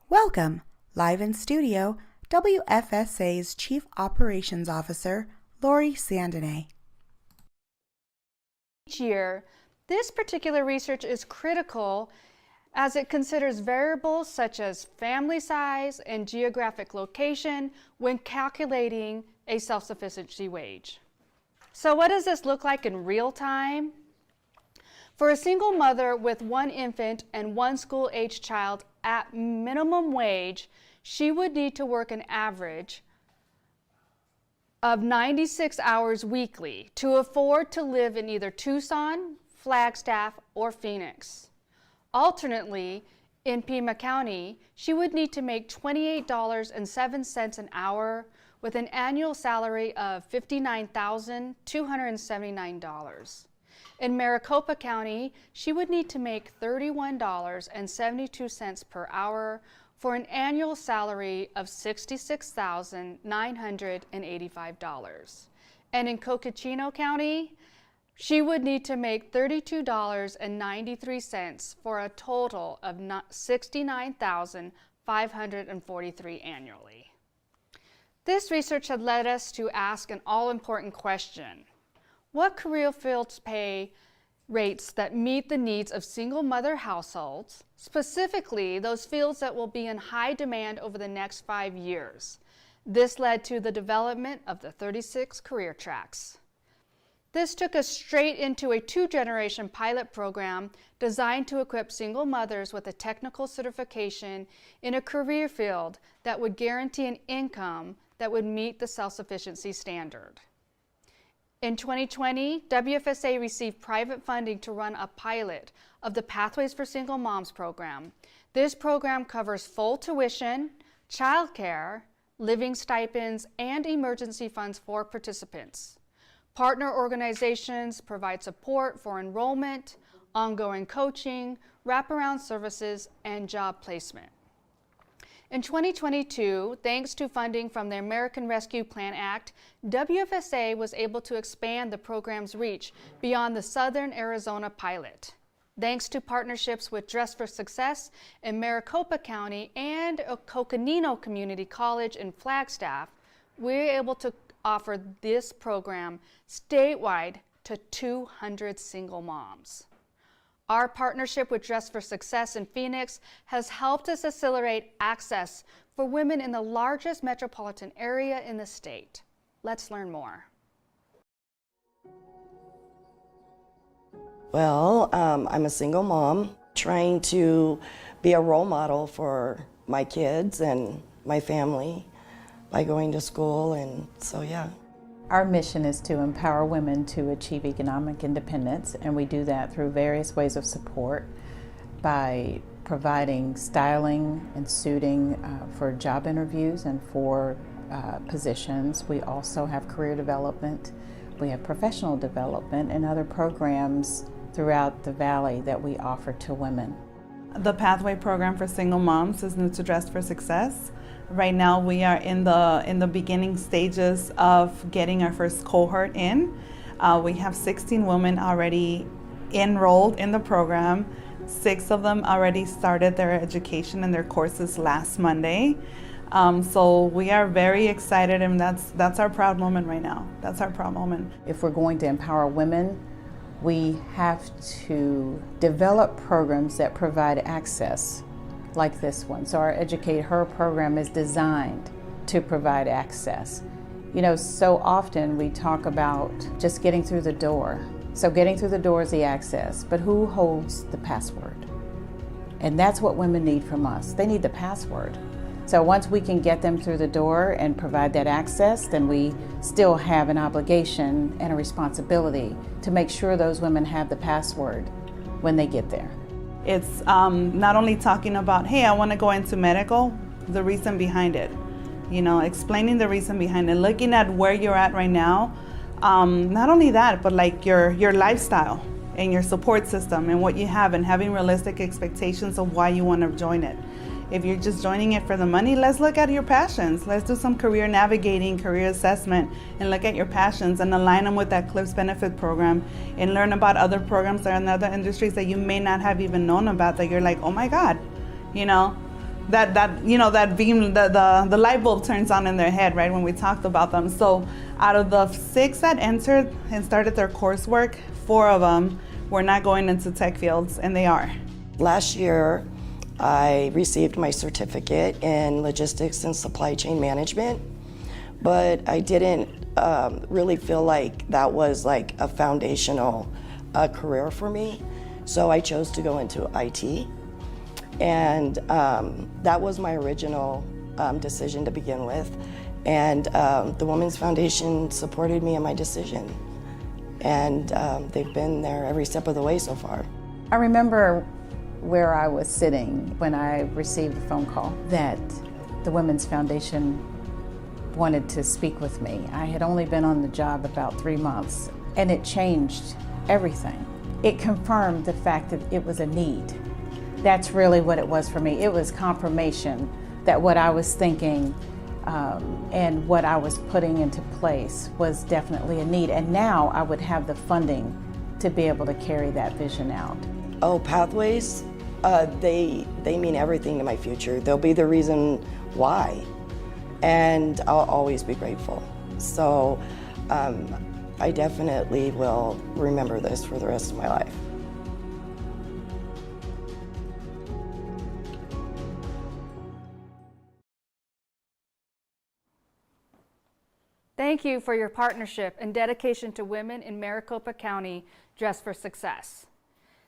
Welcome! Live in studio, WFSA's Chief Operations Officer, Lorie Sandaine. Each year, this particular research is critical as it considers variables such as family size and geographic location when calculating a self-sufficiency wage. So what does this look like in real time? For a single mother with one infant and one school-age child at minimum wage, she would need to work an average of 96 hours weekly to afford to live in either Tucson, Flagstaff, or Phoenix. Alternately, in Pima County, she would need to make $28.07 an hour with an annual salary of $59,279. In Maricopa County, she would need to make $31.72 per hour for an annual salary of $66,985. And in Coconino County, she would need to make $32.93 for a total of $69,543 annually. This research had led us to ask an all-important question. What career fields pay rates that meet the needs of single mother households, specifically those fields that will be in high demand over the next 5 years? This led to the development of the 36 career tracks. This took us straight into a 2-generation pilot program designed to equip single mothers with a technical certification in a career field that would guarantee an income that would meet the self-sufficiency standard. In 2020, WFSA received private funding to run a pilot of the Pathways for Single Moms program. This program covers full tuition, childcare, living stipends, and emergency funds for participants. Partner organizations provide support for enrollment, ongoing coaching, wraparound services, and job placement. In 2022, thanks to funding from the American Rescue Plan Act, WFSA was able to expand the program's reach beyond the Southern Arizona pilot. Thanks to partnerships with Dress for Success in Maricopa County and Coconino Community College in Flagstaff, we were able to offer this program statewide to 200 single moms. Our partnership with Dress for Success in Phoenix has helped us accelerate access for women in the largest metropolitan area in the state. Let's learn more. Well, I'm a single mom trying to be a role model for my kids and my family by going to school, and so yeah. Our mission is to empower women to achieve economic independence, and we do that through various ways of support by providing styling and suiting for job interviews and for positions. We also have career development, we have professional development, and other programs throughout the valley that we offer to women. The Pathway program for single moms is new to Dress for Success. Right now we are in the beginning stages of getting our first cohort in. We have 16 women already enrolled in the program. 6 of them already started their education and their courses last Monday. So we are very excited, and that's our proud moment right now. That's our proud moment. If we're going to empower women, we have to develop programs that provide access like this one. So our Educate Her program is designed to provide access. You know, so often we talk about just getting through the door. So getting through the door is the access, but who holds the password? And that's what women need from us. They need the password. So once we can get them through the door and provide that access, then we still have an obligation and a responsibility to make sure those women have the password when they get there. It's not only talking about, hey, I want to go into medical, the reason behind it. You know, explaining the reason behind it, looking at where you're at right now. Not only that, but like your lifestyle and your support system and what you have, and having realistic expectations of why you want to join it. If you're just joining it for the money, let's look at your passions. Let's do some career navigating, career assessment, and look at your passions and align them with that CLIPS benefit program, and learn about other programs that are in other industries that you may not have even known about, that you're like, oh my God, you know. that beam, the light bulb turns on in their head, right, when we talked about them. So out of the 6 that entered and started their coursework, 4 of them were not going into tech fields, and they are. Last year, I received my certificate in logistics and supply chain management, but I didn't really feel like that was like a foundational career for me. So I chose to go into IT. And that was my original decision to begin with. And the Women's Foundation supported me in my decision. And they've been there every step of the way so far. I remember where I was sitting when I received the phone call that the Women's Foundation wanted to speak with me. I had only been on the job about 3 months, and it changed everything. It confirmed the fact that it was a need. That's really what it was for me. It was confirmation that what I was thinking and what I was putting into place was definitely a need. And now I would have the funding to be able to carry that vision out. Oh, Pathways, they mean everything to my future. They'll be the reason why. And I'll always be grateful. So I definitely will remember this for the rest of my life. Thank you for your partnership and dedication to women in Maricopa County Dress for Success.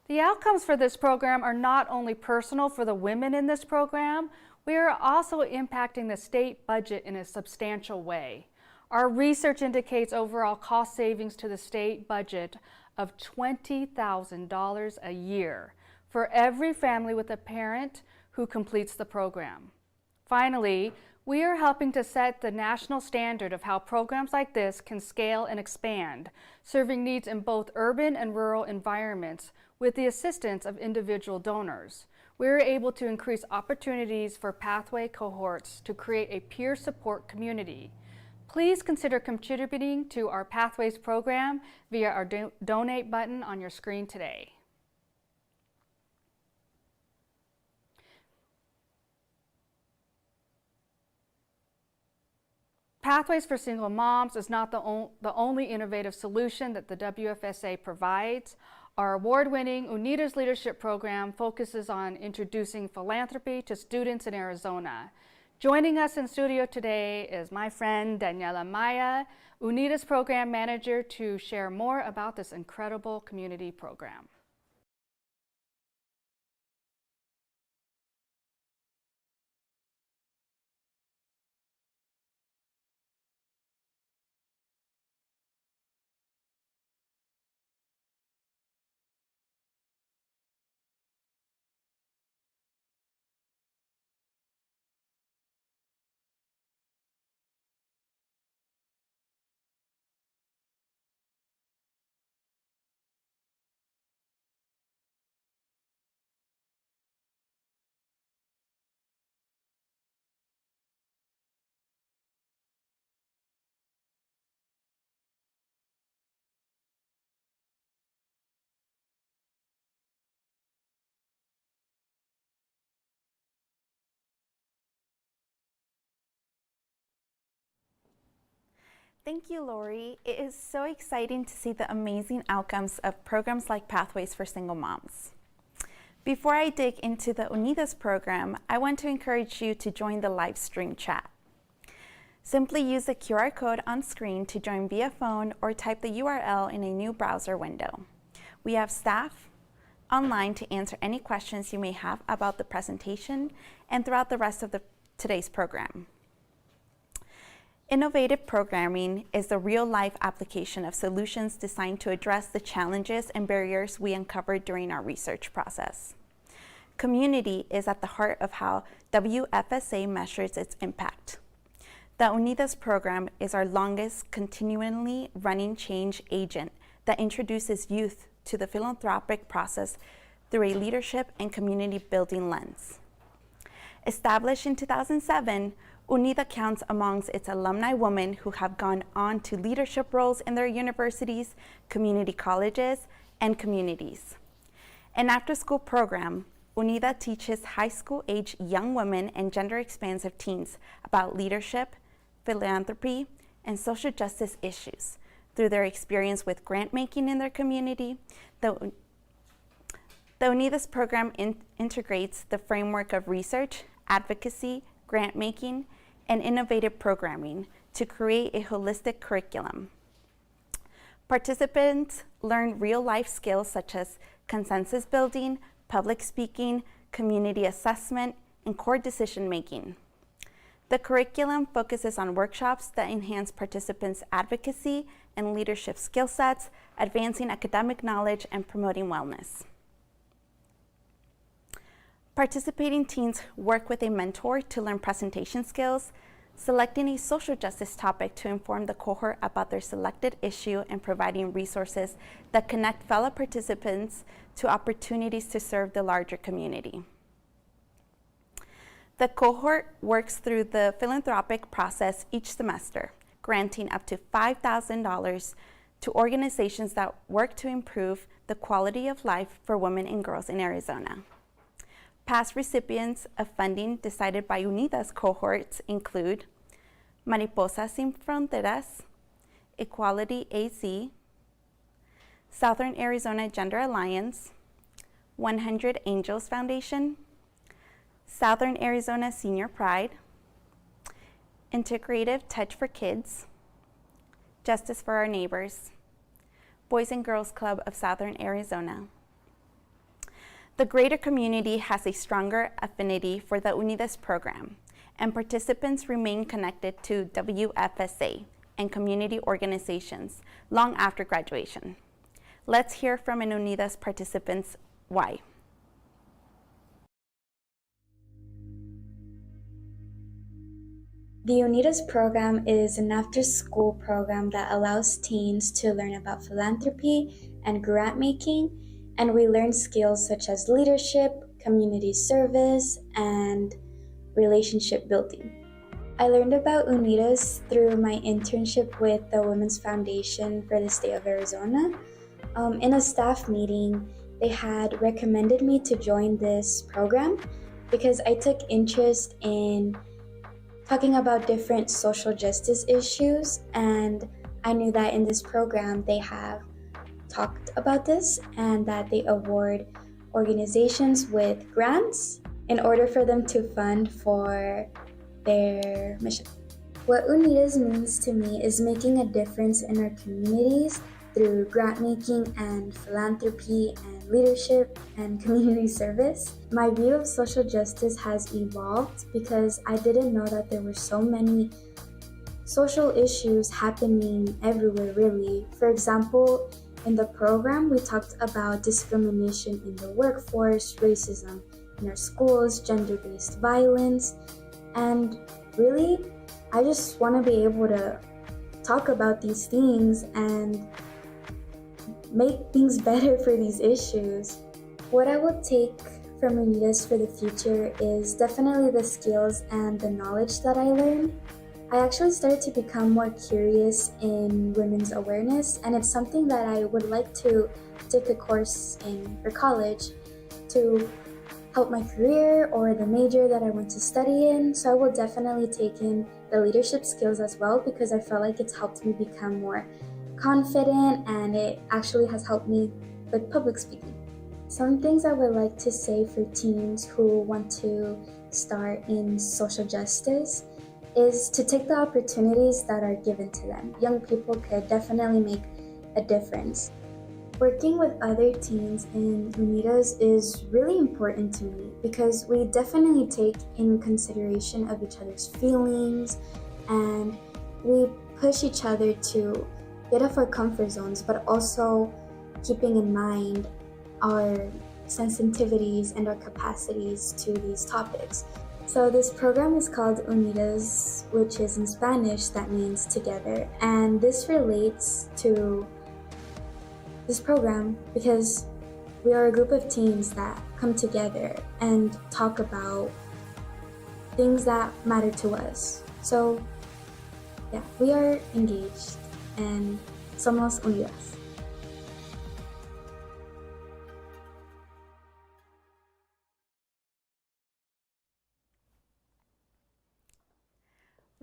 The outcomes for this program are not only personal for the women in this program, we are also impacting the state budget in a substantial way. Our research indicates overall cost savings to the state budget of $20,000 a year for every family with a parent who completes the program. Finally, we are helping to set the national standard of how programs like this can scale and expand, serving needs in both urban and rural environments with the assistance of individual donors. We are able to increase opportunities for pathway cohorts to create a peer support community. Please consider contributing to our Pathways program via our donate button on your screen today. Pathways for Single Moms is not the only innovative solution that the WFSA provides. Our award-winning Unidas Leadership Program focuses on introducing philanthropy to students in Arizona. Joining us in studio today is my friend Daniela Maya, Unidas Program Manager, to share more about this incredible community program. Thank you, Lorie. It is so exciting to see the amazing outcomes of programs like Pathways for Single Moms. Before I dig into the Unidas program, I want to encourage you to join the live stream chat. Simply use the QR code on screen to join via phone or type the URL in a new browser window. We have staff online to answer any questions you may have about the presentation and throughout the rest of today's program. Innovative programming is the real-life application of solutions designed to address the challenges and barriers we uncovered during our research process. Community is at the heart of how WFSA measures its impact. The Unidas program is our longest continually running change agent that introduces youth to the philanthropic process through a leadership and community building lens. Established in 2007, UNIDA counts amongst its alumni women who have gone on to leadership roles in their universities, community colleges, and communities. An after-school program UNIDA teaches high school age young women and gender expansive teens about leadership, philanthropy, and social justice issues through their experience with grant making in their community. The UNIDA's program integrates the framework of research, advocacy, grant making, and innovative programming to create a holistic curriculum. Participants learn real-life skills such as consensus building, public speaking, community assessment, and core decision making. The curriculum focuses on workshops that enhance participants' advocacy and leadership skill sets, advancing academic knowledge and promoting wellness. Participating teens work with a mentor to learn presentation skills, selecting a social justice topic to inform the cohort about their selected issue, and providing resources that connect fellow participants to opportunities to serve the larger community. The cohort works through the philanthropic process each semester, granting up to $5,000 to organizations that work to improve the quality of life for women and girls in Arizona. Past recipients of funding decided by UNIDA's cohorts include Mariposas Sin Fronteras, Equality AZ, Southern Arizona Gender Alliance, 100 Angels Foundation, Southern Arizona Senior Pride, Integrative Touch for Kids, Justice for Our Neighbors, Boys and Girls Club of Southern Arizona. The greater community has a stronger affinity for the UNIDAS program, and participants remain connected to WFSA and community organizations long after graduation. Let's hear from an UNIDAS participants why. The Unidas program is an after-school program that allows teens to learn about philanthropy and grant making, and we learn skills such as leadership, community service, and relationship building. I learned about Unidas through my internship with the Women's Foundation for the state of Arizona. In a staff meeting, they had recommended me to join this program because I took interest in talking about different social justice issues, and I knew that in this program they have talked about this and that they award organizations with grants in order for them to fund for their mission. What Unidas means to me is making a difference in our communities through grant making and philanthropy and leadership and community service. My view of social justice has evolved because I didn't know that there were so many social issues happening everywhere, really. For example, in the program, we talked about discrimination in the workforce, racism in our schools, gender-based violence, and really, I just want to be able to talk about these things and make things better for these issues. What I will take from Unidas for the future is definitely the skills and the knowledge that I learned. I actually started to become more curious in women's awareness, and it's something that I would like to take a course in for college to help my career or the major that I want to study in. So I will definitely take in the leadership skills as well because I felt like it's helped me become more confident, and it actually has helped me with public speaking. Some things I would like to say for teens who want to start in social justice is to take the opportunities that are given to them. Young people could definitely make a difference. Working with other teens in Unidas is really important to me because we definitely take in consideration of each other's feelings, and we push each other to get off our comfort zones, but also keeping in mind our sensitivities and our capacities to these topics. So this program is called Unidas, which is in Spanish, that means together. And this relates to this program because we are a group of teens that come together and talk about things that matter to us. So yeah, we are engaged and somos unidas.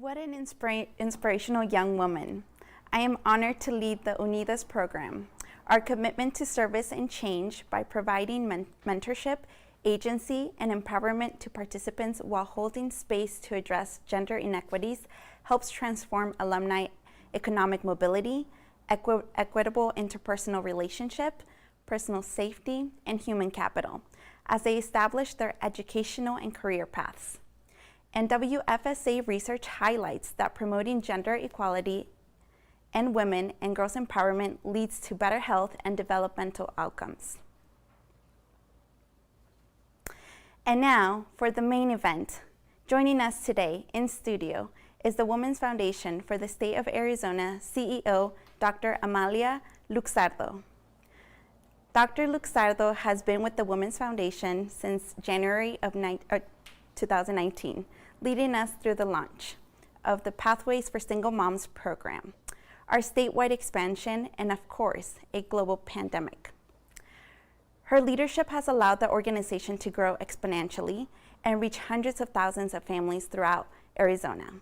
What an inspirational young woman. I am honored to lead the Unidas program. Our commitment to service and change by providing mentorship, agency, and empowerment to participants while holding space to address gender inequities helps transform alumni economic mobility, equitable interpersonal relationship, personal safety, and human capital as they establish their educational and career paths. And WFSA research highlights that promoting gender equality and women and girls' empowerment leads to better health and developmental outcomes. And now for the main event. Joining us today in studio is the Women's Foundation for the State of Arizona CEO, Dr. Amalia Luxardo. Dr. Luxardo has been with the Women's Foundation since January of 2019, leading us through the launch of the Pathways for Single Moms program, our statewide expansion, and of course, a global pandemic. Her leadership has allowed the organization to grow exponentially and reach hundreds of thousands of families throughout Arizona.